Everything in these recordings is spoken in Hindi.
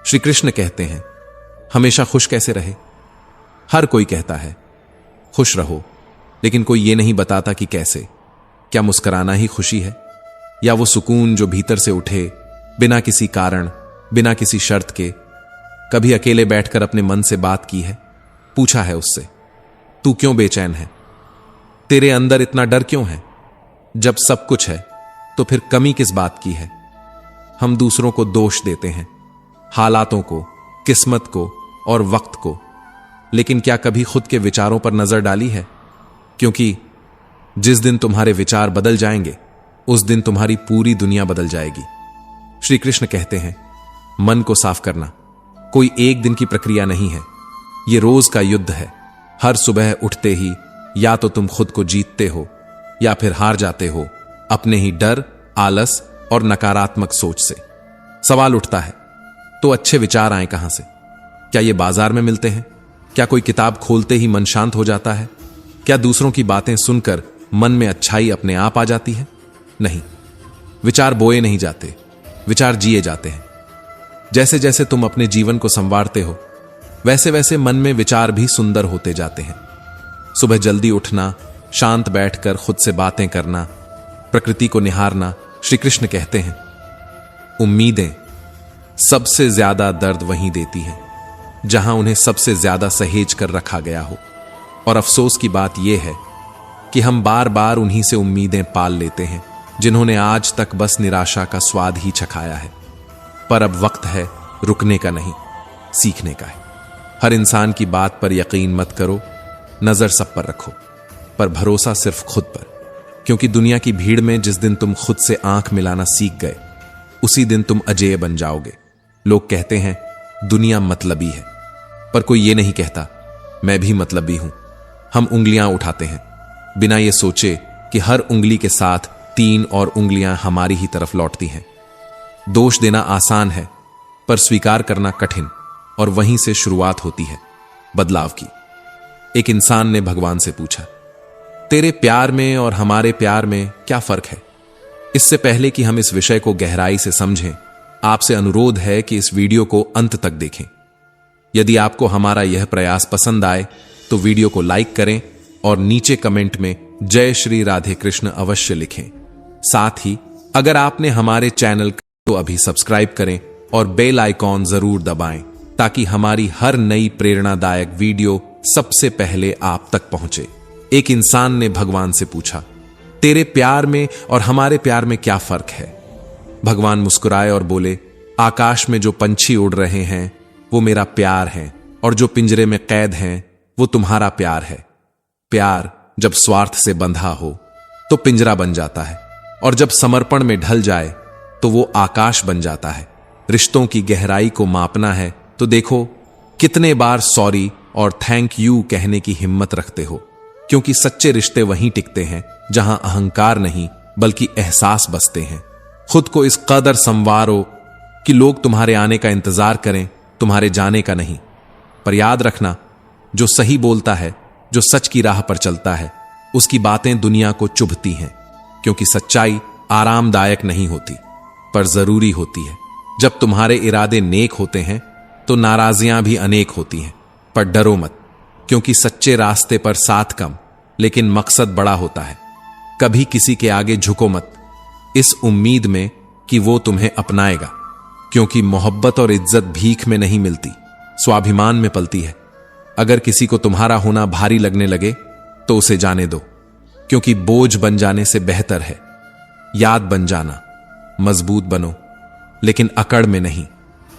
श्री कृष्ण कहते हैं, हमेशा खुश कैसे रहे? हर कोई कहता है खुश रहो, लेकिन कोई ये नहीं बताता कि कैसे। क्या मुस्कुराना ही खुशी है, या वो सुकून जो भीतर से उठे बिना किसी कारण, बिना किसी शर्त के? कभी अकेले बैठकर अपने मन से बात की है? पूछा है उससे, तू क्यों बेचैन है? तेरे अंदर इतना डर क्यों है? जब सब कुछ है तो फिर कमी किस बात की है? हम दूसरों को दोष देते हैं, हालातों को, किस्मत को और वक्त को, लेकिन क्या कभी खुद के विचारों पर नजर डाली है? क्योंकि जिस दिन तुम्हारे विचार बदल जाएंगे उस दिन तुम्हारी पूरी दुनिया बदल जाएगी। श्री कृष्ण कहते हैं, मन को साफ करना कोई एक दिन की प्रक्रिया नहीं है, यह रोज का युद्ध है। हर सुबह उठते ही या तो तुम खुद को जीतते हो या फिर हार जाते हो अपने ही डर, आलस और नकारात्मक सोच से। सवाल उठता है, तो अच्छे विचार आए कहां से? क्या ये बाजार में मिलते हैं? क्या कोई किताब खोलते ही मन शांत हो जाता है? क्या दूसरों की बातें सुनकर मन में अच्छाई अपने आप आ जाती है? नहीं, विचार बोए नहीं जाते, विचार जिए जाते हैं। जैसे जैसे तुम अपने जीवन को संवारते हो वैसे वैसे मन में विचार भी सुंदर होते जाते हैं। सुबह जल्दी उठना, शांत बैठकर खुद से बातें करना, प्रकृति को निहारना। श्री कृष्ण कहते हैं, उम्मीदें सबसे ज्यादा दर्द वहीं देती हैं जहां उन्हें सबसे ज्यादा सहेज कर रखा गया हो। और अफसोस की बात यह है कि हम बार बार उन्हीं से उम्मीदें पाल लेते हैं जिन्होंने आज तक बस निराशा का स्वाद ही चखाया है। पर अब वक्त है रुकने का नहीं, सीखने का है। हर इंसान की बात पर यकीन मत करो, नजर सब पर रखो, पर भरोसा सिर्फ खुद पर। क्योंकि दुनिया की भीड़ में जिस दिन तुम खुद से आंख मिलाना सीख गए उसी दिन तुम अजेय बन जाओगे। लोग कहते हैं दुनिया मतलबी है, पर कोई ये नहीं कहता मैं भी मतलबी हूं। हम उंगलियां उठाते हैं बिना ये सोचे कि हर उंगली के साथ 3 और उंगलियां हमारी ही तरफ लौटती हैं। दोष देना आसान है, पर स्वीकार करना कठिन, और वहीं से शुरुआत होती है बदलाव की। एक इंसान ने भगवान से पूछा, तेरे प्यार में और हमारे प्यार में क्या फर्क है? इससे पहले कि हम इस विषय को गहराई से समझें, आपसे अनुरोध है कि इस वीडियो को अंत तक देखें। यदि आपको हमारा यह प्रयास पसंद आए तो वीडियो को लाइक करें और नीचे कमेंट में जय श्री राधे कृष्ण अवश्य लिखें। साथ ही अगर आपने हमारे चैनल को अभी सब्सक्राइब करें और बेल आइकॉन जरूर दबाएं ताकि हमारी हर नई प्रेरणादायक वीडियो सबसे पहले आप तक पहुंचे। एक इंसान ने भगवान से पूछा, तेरे प्यार में और हमारे प्यार में क्या फर्क है? भगवान मुस्कुराए और बोले, आकाश में जो पंछी उड़ रहे हैं वो मेरा प्यार है, और जो पिंजरे में कैद हैं वो तुम्हारा प्यार है। प्यार जब स्वार्थ से बंधा हो तो पिंजरा बन जाता है, और जब समर्पण में ढल जाए तो वो आकाश बन जाता है। रिश्तों की गहराई को मापना है तो देखो कितने बार सॉरी और थैंक यू कहने की हिम्मत रखते हो। क्योंकि सच्चे रिश्ते वहीं टिकते हैं जहां अहंकार नहीं बल्कि एहसास बसते हैं। खुद को इस कदर संवारो कि लोग तुम्हारे आने का इंतजार करें, तुम्हारे जाने का नहीं। पर याद रखना, जो सही बोलता है, जो सच की राह पर चलता है, उसकी बातें दुनिया को चुभती हैं। क्योंकि सच्चाई आरामदायक नहीं होती, पर जरूरी होती है। जब तुम्हारे इरादे नेक होते हैं तो नाराजियां भी अनेक होती हैं। पर डरो मत, क्योंकि सच्चे रास्ते पर साथ कम लेकिन मकसद बड़ा होता है। कभी किसी के आगे झुको मत, इस उम्मीद में कि वो तुम्हें अपनाएगा। क्योंकि मोहब्बत और इज्जत भीख में नहीं मिलती, स्वाभिमान में पलती है। अगर किसी को तुम्हारा होना भारी लगने लगे तो उसे जाने दो, क्योंकि बोझ बन जाने से बेहतर है याद बन जाना। मजबूत बनो लेकिन अकड़ में नहीं,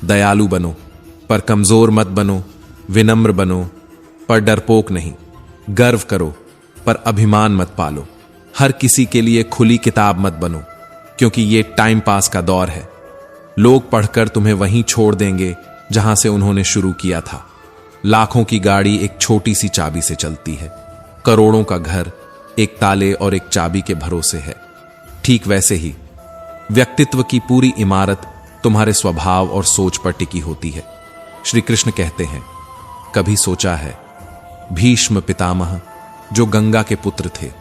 दयालु बनो पर कमजोर मत बनो, विनम्र बनो पर डरपोक नहीं, गर्व करो पर अभिमान मत पालो। हर किसी के लिए खुली किताब मत बनो, क्योंकि ये टाइम पास का दौर है। लोग पढ़कर तुम्हें वहीं छोड़ देंगे जहां से उन्होंने शुरू किया था। लाखों की गाड़ी एक छोटी सी चाबी से चलती है, करोड़ों का घर एक ताले और एक चाबी के भरोसे है। ठीक वैसे ही व्यक्तित्व की पूरी इमारत तुम्हारे स्वभाव और सोच पर टिकी होती है। श्री कृष्ण कहते हैं, कभी सोचा है भीष्म पितामह जो गंगा के पुत्र थे,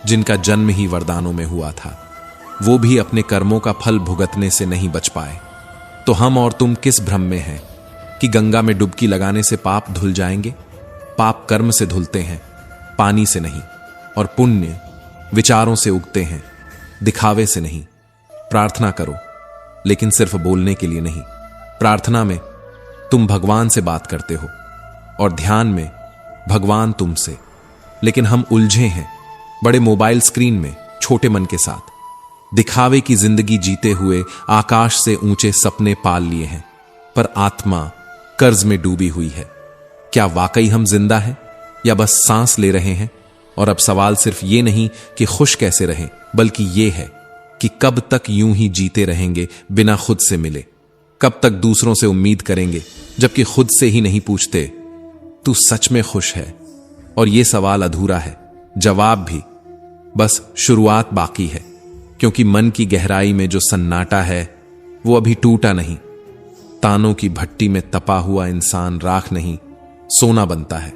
जिनका जन्म ही वरदानों में हुआ था, वो भी अपने कर्मों का फल भुगतने से नहीं बच पाए। तो हम और तुम किस भ्रम में हैं कि गंगा में डुबकी लगाने से पाप धुल जाएंगे? पाप कर्म से धुलते हैं, पानी से नहीं। और पुण्य विचारों से उगते हैं, दिखावे से नहीं। प्रार्थना करो, लेकिन सिर्फ बोलने के लिए नहीं। प्रार्थना में तुम भगवान से बात करते हो और ध्यान में भगवान तुमसे। लेकिन हम उलझे हैं बड़े मोबाइल स्क्रीन में, छोटे मन के साथ। दिखावे की जिंदगी जीते हुए आकाश से ऊंचे सपने पाल लिए हैं, पर आत्मा कर्ज में डूबी हुई है। क्या वाकई हम जिंदा हैं या बस सांस ले रहे हैं? और अब सवाल सिर्फ ये नहीं कि खुश कैसे रहें, बल्कि ये है कि कब तक यूं ही जीते रहेंगे बिना खुद से मिले? कब तक दूसरों से उम्मीद करेंगे जबकि खुद से ही नहीं पूछते, तू सच में खुश है? और ये सवाल अधूरा है, जवाब भी बस शुरुआत बाकी है। क्योंकि मन की गहराई में जो सन्नाटा है वो अभी टूटा नहीं। तानों की भट्टी में तपा हुआ इंसान राख नहीं, सोना बनता है।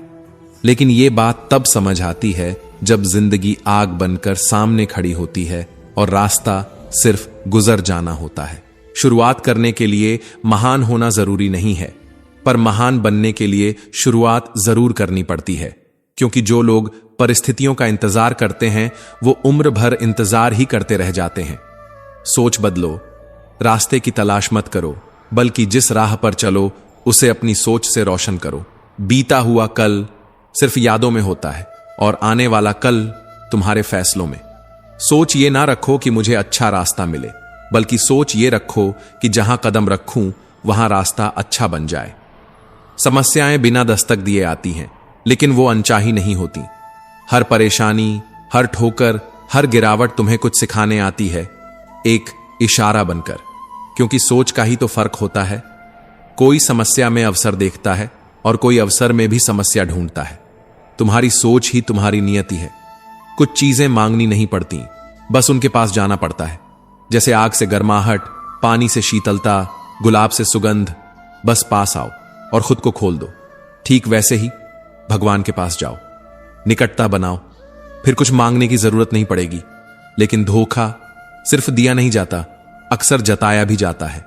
लेकिन ये बात तब समझ आती है जब जिंदगी आग बनकर सामने खड़ी होती है और रास्ता सिर्फ गुजर जाना होता है। शुरुआत करने के लिए महान होना जरूरी नहीं है, पर महान बनने के लिए शुरुआत जरूर करनी पड़ती है। क्योंकि जो लोग परिस्थितियों का इंतजार करते हैं वो उम्र भर इंतजार ही करते रह जाते हैं। सोच बदलो, रास्ते की तलाश मत करो, बल्कि जिस राह पर चलो उसे अपनी सोच से रोशन करो। बीता हुआ कल सिर्फ यादों में होता है और आने वाला कल तुम्हारे फैसलों में। सोच ये ना रखो कि मुझे अच्छा रास्ता मिले, बल्कि सोच ये रखो कि जहां कदम रखूं वहां रास्ता अच्छा बन जाए। समस्याएं बिना दस्तक दिए आती हैं, लेकिन वो अनचाही नहीं होती। हर परेशानी, हर ठोकर, हर गिरावट तुम्हें कुछ सिखाने आती है, एक इशारा बनकर। क्योंकि सोच का ही तो फर्क होता है। कोई समस्या में अवसर देखता है और कोई अवसर में भी समस्या ढूंढता है। तुम्हारी सोच ही तुम्हारी नियति है। कुछ चीजें मांगनी नहीं पड़ती, बस उनके पास जाना पड़ता है। जैसे आग से गर्माहट, पानी से शीतलता, गुलाब से सुगंध। बस पास आओ और खुद को खोल दो। ठीक वैसे ही भगवान के पास जाओ, निकटता बनाओ, फिर कुछ मांगने की जरूरत नहीं पड़ेगी। लेकिन धोखा सिर्फ दिया नहीं जाता, अक्सर जताया भी जाता है।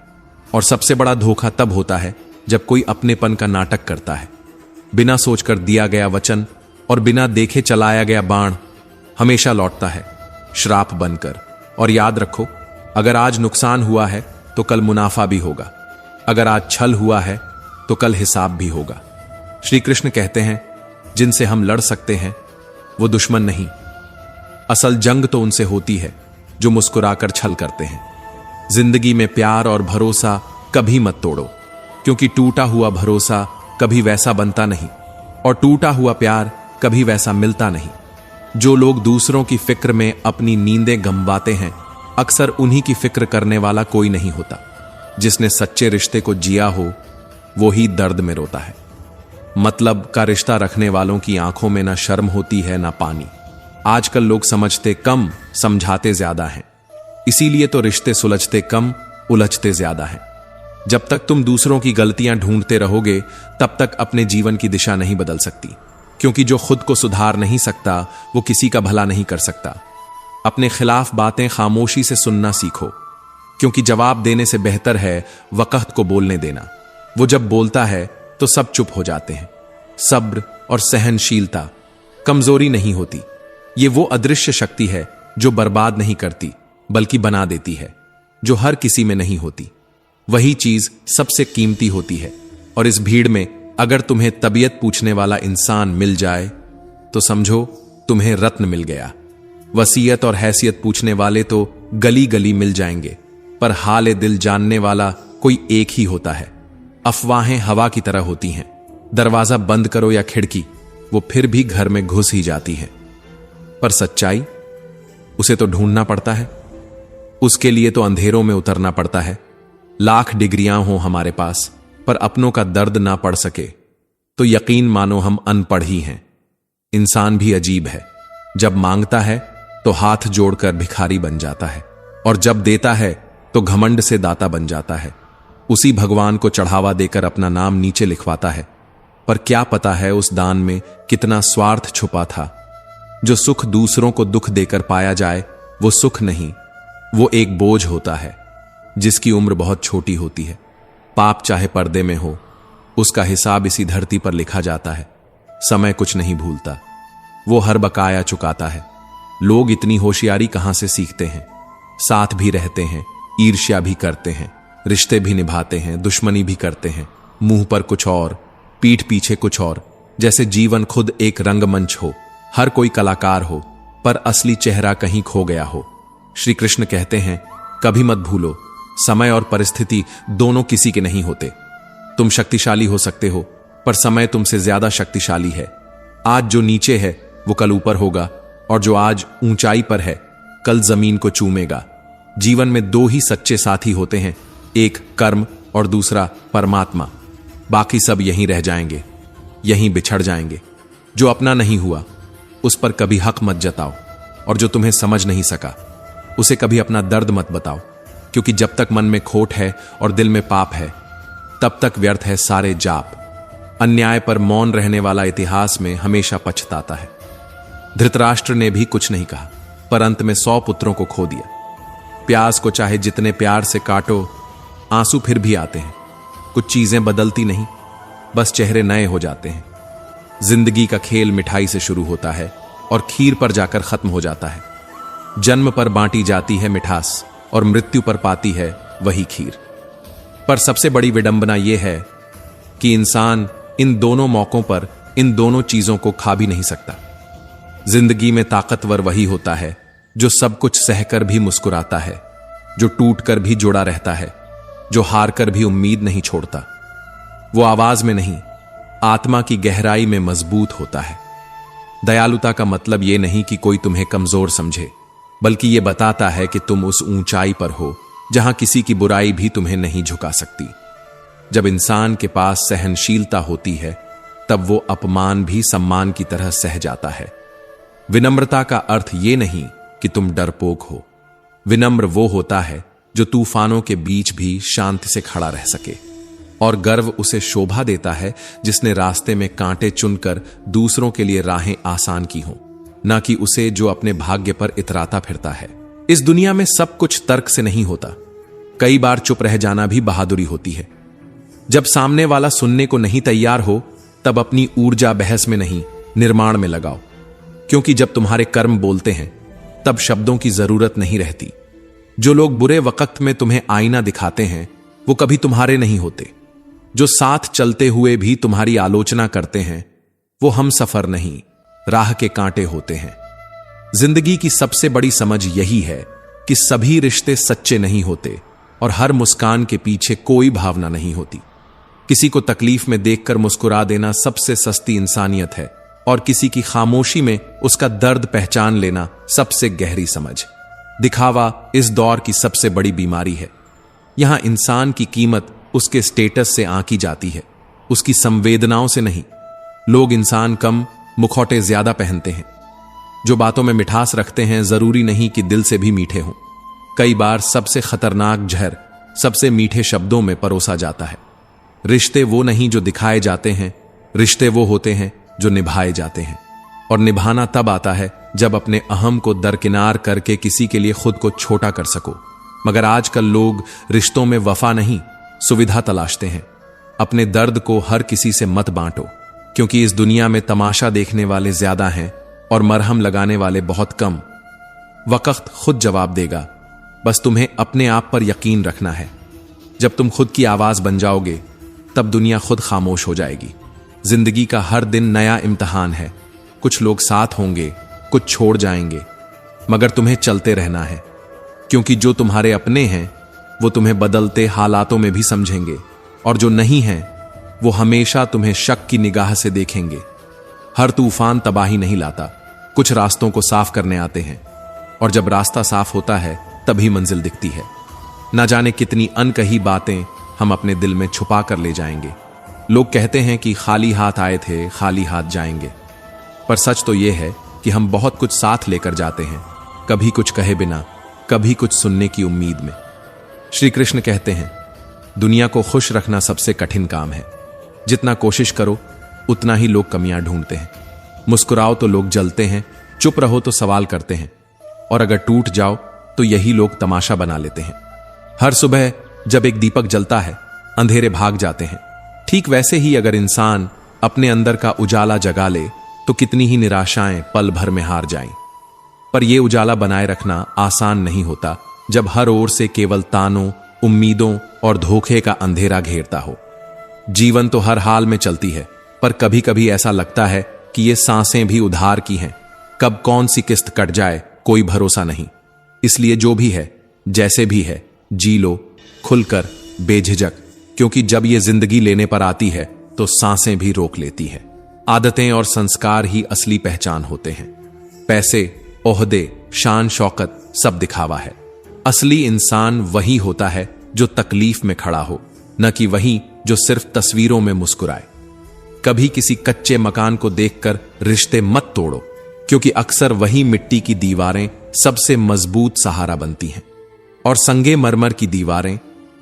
और सबसे बड़ा धोखा तब होता है जब कोई अपनेपन का नाटक करता है। बिना सोचकर दिया गया वचन और बिना देखे चलाया गया बाण हमेशा लौटता है, श्राप बनकर। और याद रखो, अगर आज नुकसान हुआ है तो कल मुनाफा भी होगा। अगर आज छल हुआ है तो कल हिसाब भी होगा। श्री कृष्ण कहते हैं, जिनसे हम लड़ सकते हैं वो दुश्मन नहीं, असल जंग तो उनसे होती है जो मुस्कुराकर छल करते हैं। जिंदगी में प्यार और भरोसा कभी मत तोड़ो, क्योंकि टूटा हुआ भरोसा कभी वैसा बनता नहीं और टूटा हुआ प्यार कभी वैसा मिलता नहीं। जो लोग दूसरों की फिक्र में अपनी नींदें गंवाते हैं, अक्सर उन्हीं की फिक्र करने वाला कोई नहीं होता। जिसने सच्चे रिश्ते को जिया हो वो ही दर्द में रोता है। मतलब का रिश्ता रखने वालों की आंखों में ना शर्म होती है ना पानी। आजकल लोग समझते कम, समझाते ज्यादा हैं। इसीलिए तो रिश्ते सुलझते कम, उलझते ज्यादा हैं। जब तक तुम दूसरों की गलतियां ढूंढते रहोगे तब तक अपने जीवन की दिशा नहीं बदल सकती। क्योंकि जो खुद को सुधार नहीं सकता वो किसी का भला नहीं कर सकता। अपने खिलाफ बातें खामोशी से सुनना सीखो, क्योंकि जवाब देने से बेहतर है वक़्त को बोलने देना। वो जब बोलता है तो सब चुप हो जाते हैं। सब्र और सहनशीलता कमजोरी नहीं होती, ये वो अदृश्य शक्ति है जो बर्बाद नहीं करती बल्कि बना देती है, जो हर किसी में नहीं होती। वही चीज सबसे कीमती होती है। और इस भीड़ में अगर तुम्हें तबीयत पूछने वाला इंसान मिल जाए तो समझो तुम्हें रत्न मिल गया। वसीयत और हैसियत पूछने वाले तो गली गली मिल जाएंगे, पर हाल दिल जानने वाला कोई एक ही होता है। अफवाहें हवा की तरह होती हैं, दरवाजा बंद करो या खिड़की, वो फिर भी घर में घुस ही जाती है। पर सच्चाई, उसे तो ढूंढना पड़ता है। उसके लिए तो अंधेरों में उतरना पड़ता है। लाख डिग्रियां हो हमारे पास, पर अपनों का दर्द ना पढ़ सके तो यकीन मानो हम अनपढ़ ही हैं। इंसान भी अजीब है, जब मांगता है तो हाथ जोड़कर भिखारी बन जाता है, और जब देता है तो घमंड से दाता बन जाता है। उसी भगवान को चढ़ावा देकर अपना नाम नीचे लिखवाता है। पर क्या पता है उस दान में कितना स्वार्थ छुपा था। जो सुख दूसरों को दुख देकर पाया जाए वो सुख नहीं, वो एक बोझ होता है जिसकी उम्र बहुत छोटी होती है। पाप चाहे पर्दे में हो, उसका हिसाब इसी धरती पर लिखा जाता है। समय कुछ नहीं भूलता, वो हर बकाया चुकाता है। लोग इतनी होशियारी कहां से सीखते हैं? साथ भी रहते हैं, ईर्ष्या भी करते हैं, रिश्ते भी निभाते हैं, दुश्मनी भी करते हैं, मुंह पर कुछ और, पीठ पीछे कुछ और, जैसे जीवन खुद एक रंगमंच हो, हर कोई कलाकार हो, पर असली चेहरा कहीं खो गया हो। श्री कृष्ण कहते हैं, कभी मत भूलो, समय और परिस्थिति दोनों किसी के नहीं होते। तुम शक्तिशाली हो सकते हो, पर समय तुमसे ज्यादा शक्तिशाली है। आज जो नीचे है वो कल ऊपर होगा, और जो आज ऊंचाई पर है कल जमीन को चूमेगा। जीवन में दो ही सच्चे साथी होते हैं, एक कर्म और दूसरा परमात्मा। बाकी सब यहीं रह जाएंगे, यहीं बिछड़ जाएंगे। जो अपना नहीं हुआ उस पर कभी हक मत जताओ, और जो तुम्हें समझ नहीं सका उसे कभी अपना दर्द मत बताओ, क्योंकि जब तक मन में खोट है और दिल में पाप है तब तक व्यर्थ है सारे जाप। अन्याय पर मौन रहने वाला इतिहास में हमेशा पछताता है। धृतराष्ट्र ने भी कुछ नहीं कहा, पर अंत में 100 पुत्रों को खो दिया। प्याज को चाहे जितने प्यार से काटो, आंसू फिर भी आते हैं। कुछ चीजें बदलती नहीं, बस चेहरे नए हो जाते हैं। जिंदगी का खेल मिठाई से शुरू होता है और खीर पर जाकर खत्म हो जाता है। जन्म पर बांटी जाती है मिठास और मृत्यु पर पाती है वही खीर। पर सबसे बड़ी विडंबना यह है कि इंसान इन दोनों मौकों पर इन दोनों चीजों को खा भी नहीं सकता। जिंदगी में ताकतवर वही होता है जो सब कुछ सहकर भी मुस्कुराता है, जो टूटकर भी जुड़ा रहता है, जो हारकर भी उम्मीद नहीं छोड़ता। वो आवाज में नहीं, आत्मा की गहराई में मजबूत होता है। दयालुता का मतलब यह नहीं कि कोई तुम्हें कमजोर समझे, बल्कि यह बताता है कि तुम उस ऊंचाई पर हो जहां किसी की बुराई भी तुम्हें नहीं झुका सकती। जब इंसान के पास सहनशीलता होती है तब वो अपमान भी सम्मान की तरह सह जाता है। विनम्रता का अर्थ यह नहीं कि तुम डरपोक हो। विनम्र वो होता है जो तूफानों के बीच भी शांति से खड़ा रह सके, और गर्व उसे शोभा देता है जिसने रास्ते में कांटे चुनकर दूसरों के लिए राहें आसान की हों, ना कि उसे जो अपने भाग्य पर इतराता फिरता है। इस दुनिया में सब कुछ तर्क से नहीं होता। कई बार चुप रह जाना भी बहादुरी होती है। जब सामने वाला सुनने को नहीं तैयार हो तब अपनी ऊर्जा बहस में नहीं, निर्माण में लगाओ, क्योंकि जब तुम्हारे कर्म बोलते हैं तब शब्दों की जरूरत नहीं रहती। जो लोग बुरे वक्त में तुम्हें आईना दिखाते हैं वो कभी तुम्हारे नहीं होते। जो साथ चलते हुए भी तुम्हारी आलोचना करते हैं वो हम सफर नहीं, राह के कांटे होते हैं। जिंदगी की सबसे बड़ी समझ यही है कि सभी रिश्ते सच्चे नहीं होते और हर मुस्कान के पीछे कोई भावना नहीं होती। किसी को तकलीफ में देखकर मुस्कुरा देना सबसे सस्ती इंसानियत है, और किसी की खामोशी में उसका दर्द पहचान लेना सबसे गहरी समझ। दिखावा इस दौर की सबसे बड़ी बीमारी है। यहां इंसान की कीमत उसके स्टेटस से आंकी जाती है, उसकी संवेदनाओं से नहीं। लोग इंसान कम, मुखौटे ज्यादा पहनते हैं। जो बातों में मिठास रखते हैं जरूरी नहीं कि दिल से भी मीठे हों। कई बार सबसे खतरनाक जहर सबसे मीठे शब्दों में परोसा जाता है। रिश्ते वो नहीं जो दिखाए जाते हैं, रिश्ते वो होते हैं जो निभाए जाते हैं। और निभाना तब आता है जब अपने अहम को दरकिनार करके किसी के लिए खुद को छोटा कर सको। मगर आजकल लोग रिश्तों में वफा नहीं, सुविधा तलाशते हैं। अपने दर्द को हर किसी से मत बांटो, क्योंकि इस दुनिया में तमाशा देखने वाले ज्यादा हैं और मरहम लगाने वाले बहुत कम। वक्त खुद जवाब देगा, बस तुम्हें अपने आप पर यकीन रखना है। जब तुम खुद की आवाज बन जाओगे तब दुनिया खुद खामोश हो जाएगी। जिंदगी का हर दिन नया इम्तिहान है। कुछ लोग साथ होंगे, कुछ छोड़ जाएंगे, मगर तुम्हें चलते रहना है, क्योंकि जो तुम्हारे अपने हैं वो तुम्हें बदलते हालातों में भी समझेंगे, और जो नहीं हैं वो हमेशा तुम्हें शक की निगाह से देखेंगे। हर तूफान तबाही नहीं लाता, कुछ रास्तों को साफ करने आते हैं, और जब रास्ता साफ होता है तभी मंजिल दिखती है। ना जाने कितनी अनकही बातें हम अपने दिल में छुपा कर ले जाएंगे। लोग कहते हैं कि खाली हाथ आए थे, खाली हाथ जाएंगे, पर सच तो यह है कि हम बहुत कुछ साथ लेकर जाते हैं, कभी कुछ कहे बिना, कभी कुछ सुनने की उम्मीद में। श्री कृष्ण कहते हैं, दुनिया को खुश रखना सबसे कठिन काम है। जितना कोशिश करो उतना ही लोग कमियां ढूंढते हैं। मुस्कुराओ तो लोग जलते हैं, चुप रहो तो सवाल करते हैं, और अगर टूट जाओ तो यही लोग तमाशा बना लेते हैं। हर सुबह जब एक दीपक जलता है अंधेरे भाग जाते हैं, ठीक वैसे ही अगर इंसान अपने अंदर का उजाला जगा ले तो कितनी ही निराशाएं पल भर में हार जाएं। पर यह उजाला बनाए रखना आसान नहीं होता जब हर ओर से केवल तानों, उम्मीदों और धोखे का अंधेरा घेरता हो। जीवन तो हर हाल में चलती है, पर कभी कभी ऐसा लगता है कि ये सांसें भी उधार की हैं। कब कौन सी किस्त कट जाए कोई भरोसा नहीं। इसलिए जो भी है, जैसे भी है, जी लो खुलकर, बेझिझक, क्योंकि जब ये जिंदगी लेने पर आती है तो सांसें भी रोक लेती है। आदतें और संस्कार ही असली पहचान होते हैं। पैसे, ओहदे, शान शौकत सब दिखावा है। असली इंसान वही होता है जो तकलीफ में खड़ा हो, न कि वही जो सिर्फ तस्वीरों में मुस्कुराए। कभी किसी कच्चे मकान को देखकर रिश्ते मत तोड़ो, क्योंकि अक्सर वही मिट्टी की दीवारें सबसे मजबूत सहारा बनती हैं। और संगे मरमर की दीवारें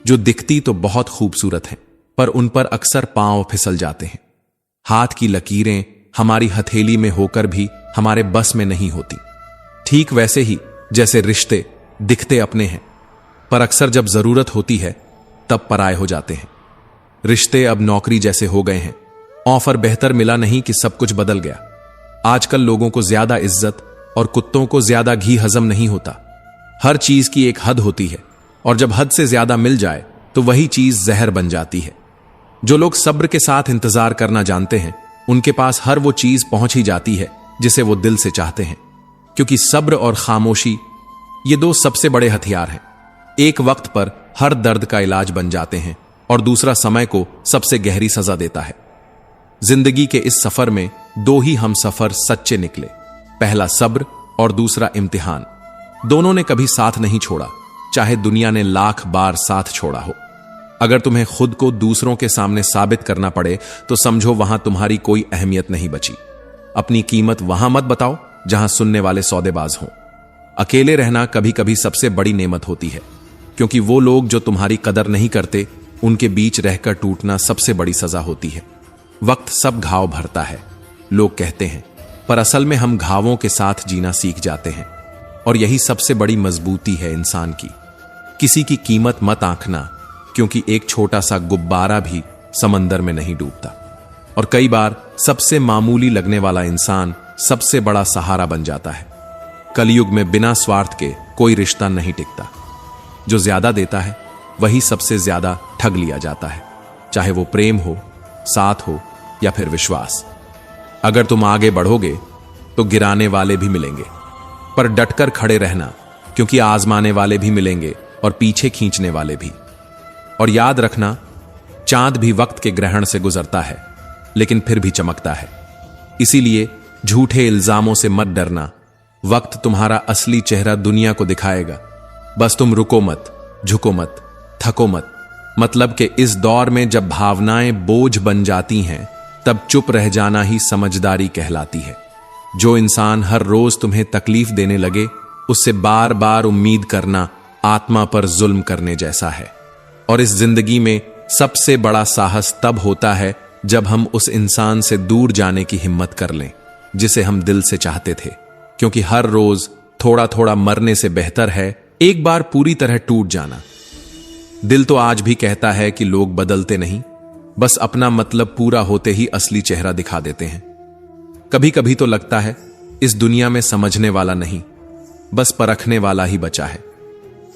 जो दिखती तो बहुत खूबसूरत हैं, पर उन पर अक्सर पांव फिसल जाते हैं। हाथ की लकीरें हमारी हथेली में होकर भी हमारे बस में नहीं होती। ठीक वैसे ही जैसे रिश्ते दिखते अपने हैं, पर अक्सर जब जरूरत होती है तब पराये हो जाते हैं। रिश्ते अब नौकरी जैसे हो गए हैं। ऑफर बेहतर मिला नहीं कि सब कुछ बदल गया। आजकल लोगों को ज्यादा इज्जत और कुत्तों को ज्यादा घी हजम नहीं होता। हर चीज की एक हद होती है, और जब हद से ज्यादा मिल जाए तो वही चीज जहर बन जाती है। जो लोग सब्र के साथ इंतजार करना जानते हैं, उनके पास हर वो चीज पहुंच ही जाती है जिसे वो दिल से चाहते हैं। क्योंकि सब्र और खामोशी ये दो सबसे बड़े हथियार हैं। एक वक्त पर हर दर्द का इलाज बन जाते हैं और दूसरा समय को सबसे गहरी सजा देता है। जिंदगी के इस सफर में दो ही हम सफर सच्चे निकले, पहला सब्र और दूसरा इम्तिहान। दोनों ने कभी साथ नहीं छोड़ा, चाहे दुनिया ने लाख बार साथ छोड़ा हो। अगर तुम्हें खुद को दूसरों के सामने साबित करना पड़े तो समझो वहां तुम्हारी कोई अहमियत नहीं बची। अपनी कीमत वहां मत बताओ जहां सुनने वाले सौदेबाज हों। अकेले रहना कभी कभी सबसे बड़ी नेमत होती है, क्योंकि वो लोग जो तुम्हारी कदर नहीं करते, उनके बीच रहकर टूटना सबसे बड़ी सजा होती है। वक्त सब घाव भरता है, लोग कहते हैं, पर असल में हम घावों के साथ जीना सीख जाते हैं। और यही सबसे बड़ी मजबूती है इंसान की। किसी की कीमत मत आंकना, क्योंकि एक छोटा सा गुब्बारा भी समंदर में नहीं डूबता। और कई बार सबसे मामूली लगने वाला इंसान सबसे बड़ा सहारा बन जाता है। कलयुग में बिना स्वार्थ के कोई रिश्ता नहीं टिकता। जो ज्यादा देता है वही सबसे ज्यादा ठग लिया जाता है, चाहे वो प्रेम हो, साथ हो या फिर विश्वास। अगर तुम आगे बढ़ोगे तो गिराने वाले भी मिलेंगे, पर डटकर खड़े रहना, क्योंकि आजमाने वाले भी मिलेंगे और पीछे खींचने वाले भी। और याद रखना, चांद भी वक्त के ग्रहण से गुजरता है, लेकिन फिर भी चमकता है। इसीलिए झूठे इल्जामों से मत डरना। वक्त तुम्हारा असली चेहरा दुनिया को दिखाएगा। बस तुम रुको मत, झुको मत, थको मत। मतलब कि इस दौर में जब भावनाएं बोझ बन जाती हैं, तब चुप रह जाना ही समझदारी कहलाती है। जो इंसान हर रोज तुम्हें तकलीफ देने लगे, उससे बार बार उम्मीद करना आत्मा पर जुल्म करने जैसा है। और इस जिंदगी में सबसे बड़ा साहस तब होता है जब हम उस इंसान से दूर जाने की हिम्मत कर लें जिसे हम दिल से चाहते थे। क्योंकि हर रोज थोड़ा थोड़ा मरने से बेहतर है एक बार पूरी तरह टूट जाना। दिल तो आज भी कहता है कि लोग बदलते नहीं, बस अपना मतलब पूरा होते ही असली चेहरा दिखा देते हैं। कभी कभी तो लगता है इस दुनिया में समझने वाला नहीं, बस परखने वाला ही बचा है।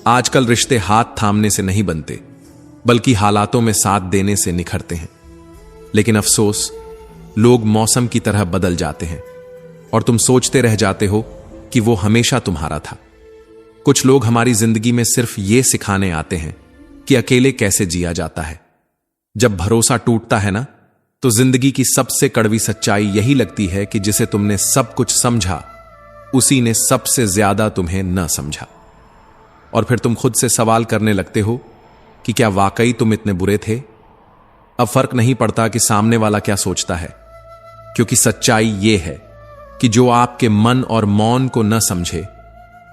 आजकल रिश्ते हाथ थामने से नहीं बनते, बल्कि हालातों में साथ देने से निखरते हैं। लेकिन अफसोस, लोग मौसम की तरह बदल जाते हैं और तुम सोचते रह जाते हो कि वो हमेशा तुम्हारा था। कुछ लोग हमारी जिंदगी में सिर्फ ये सिखाने आते हैं कि अकेले कैसे जिया जाता है। जब भरोसा टूटता है ना, तो जिंदगी की सबसे कड़वी सच्चाई यही लगती है कि जिसे तुमने सब कुछ समझा, उसी ने सबसे ज्यादा तुम्हें न समझा। और फिर तुम खुद से सवाल करने लगते हो कि क्या वाकई तुम इतने बुरे थे? अब फर्क नहीं पड़ता कि सामने वाला क्या सोचता है, क्योंकि सच्चाई यह है कि जो आपके मन और मौन को न समझे,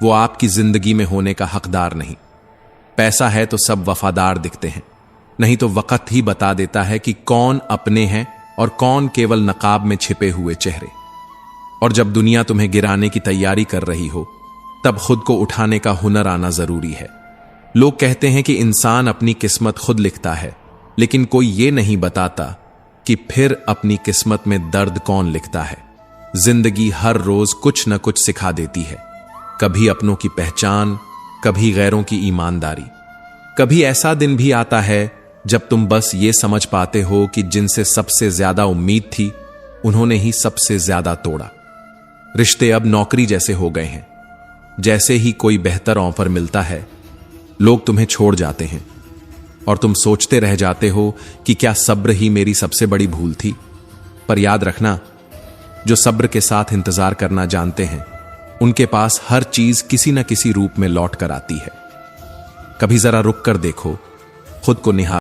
वो आपकी जिंदगी में होने का हकदार नहीं। पैसा है तो सब वफादार दिखते हैं, नहीं तो वक्त ही बता देता है कि कौन अपने हैं और कौन केवल नकाब में छिपे हुए चेहरे। और जब दुनिया तुम्हें गिराने की तैयारी कर रही हो, तब खुद को उठाने का हुनर आना जरूरी है। लोग कहते हैं कि इंसान अपनी किस्मत खुद लिखता है, लेकिन कोई ये नहीं बताता कि फिर अपनी किस्मत में दर्द कौन लिखता है। जिंदगी हर रोज कुछ न कुछ सिखा देती है, कभी अपनों की पहचान, कभी गैरों की ईमानदारी। कभी ऐसा दिन भी आता है जब तुम बस ये समझ पाते हो कि जिनसे सबसे ज्यादा उम्मीद थी उन्होंने ही सबसे ज्यादा तोड़ा। रिश्ते अब नौकरी जैसे हो गए हैं। जैसे ही कोई बेहतर ऑफर मिलता है लोग तुम्हें छोड़ जाते हैं और तुम सोचते रह जाते हो कि क्या सब्र ही मेरी सबसे बड़ी भूल थी। पर याद रखना, जो सब्र के साथ इंतजार करना जानते हैं उनके पास हर चीज किसी न किसी रूप में लौट कर आती है। कभी जरा रुक कर देखो, खुद को निहार